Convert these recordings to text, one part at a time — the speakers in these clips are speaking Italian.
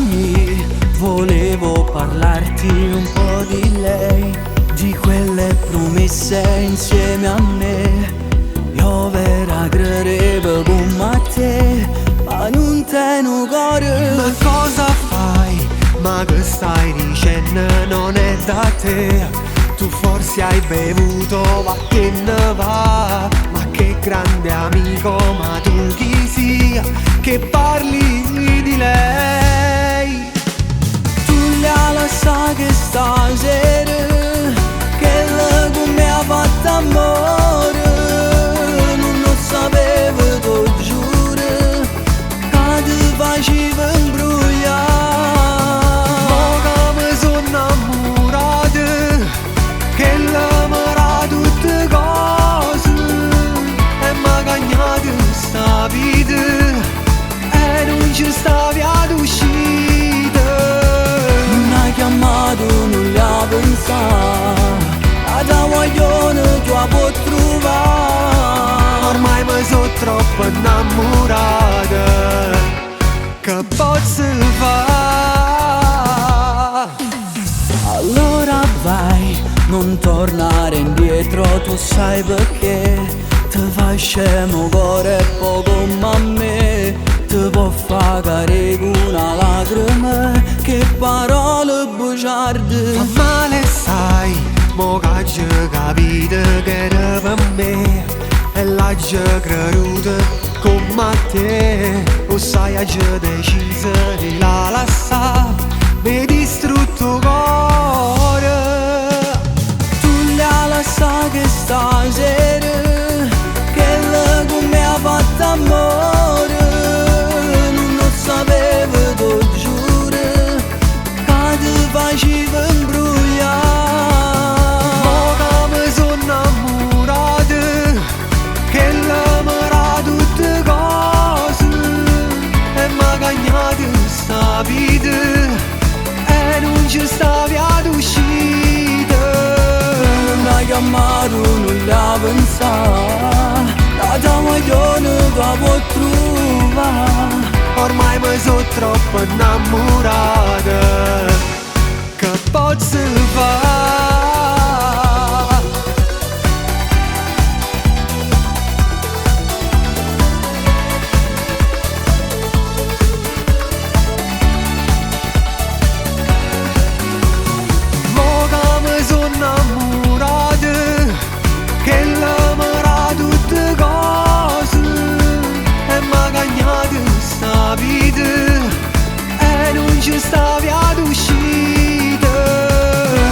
mia, volevo parlarti un po' di lei, di quelle promesse insieme a me. Io vera credevo come te, ma non te ne cuore. Ma cosa fai? Ma che stai dicendo non è da te. Tu forse hai bevuto, ma che ne va? Ma che grande amico, ma tu chi sia che parli di lei? Tu la lascia che stasera, che lei con me ha fatto amore. Non lo sapevo, t'ho giuro, che ti faceva imbrogliare. Ma come sono innamorato, che l'amara tutte cose, e m'ha cagnato sta vita, e non ci stavi ad uscire. Non hai chiamato, non la pensare, la tua guaglione tu la puoi trovare. Ormai mi sono troppo innamorata, che posso fare? Allora vai, non tornare indietro, tu sai perché. Ti fai scemo cuore poco come a me, ti può far cadere con una lacrima, che parole bugiarde. Fa male sai, mo che hai capito che era per me, e l'hai creduto come a te. O sai, hai deciso di la lasciare, mi hai distrutto cuore. Tu la lascia che stasera, che lei con me ha fatto amore. Non lo sapevo, t'ho giuro, che ti faceva imbrogliare. Mo che mi sono innamorato, che l'amara tutte cose, e m'ha cagnato sta vita, e non ci stavi ad uscire. Non hai chiamato, non la pensare, la tua guaglione tu la puoi trovare. Ormai mi sono troppo innamorata, che posso fare? Mo che mi sono innamorata, che l'amara tutte cose, e m'ha cagnato sta vita, e non ci stavi ad uscire.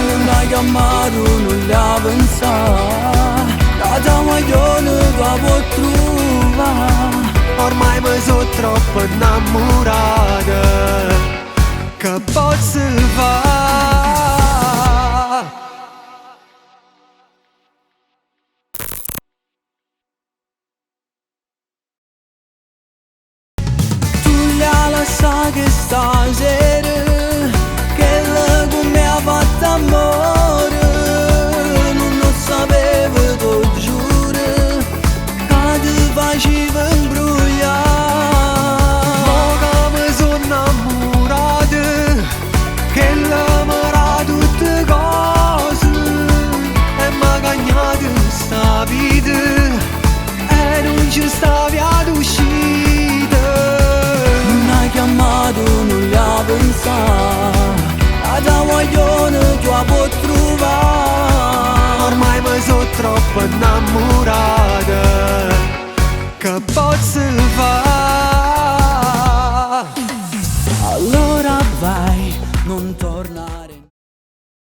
Non hai chiamato, non la pensare, la tua guaglione tu la puoi trovare. Ormai mi sono troppo innamorata, che posso fare? Tu la lascia che stasera, che lei con me ha fatto amore. Non lo sapevo, t'ho giuro, che ti faceva imbrogliare. Mo che mi sono innamorato, che l'amara tutte cose, e m'ha cagnato sta vita, e non ci stavi ad uscire. Non hai chiamato, non la pensare, la tua guaglione tu la puoi trovare. Ormai mi sono troppo innamorata,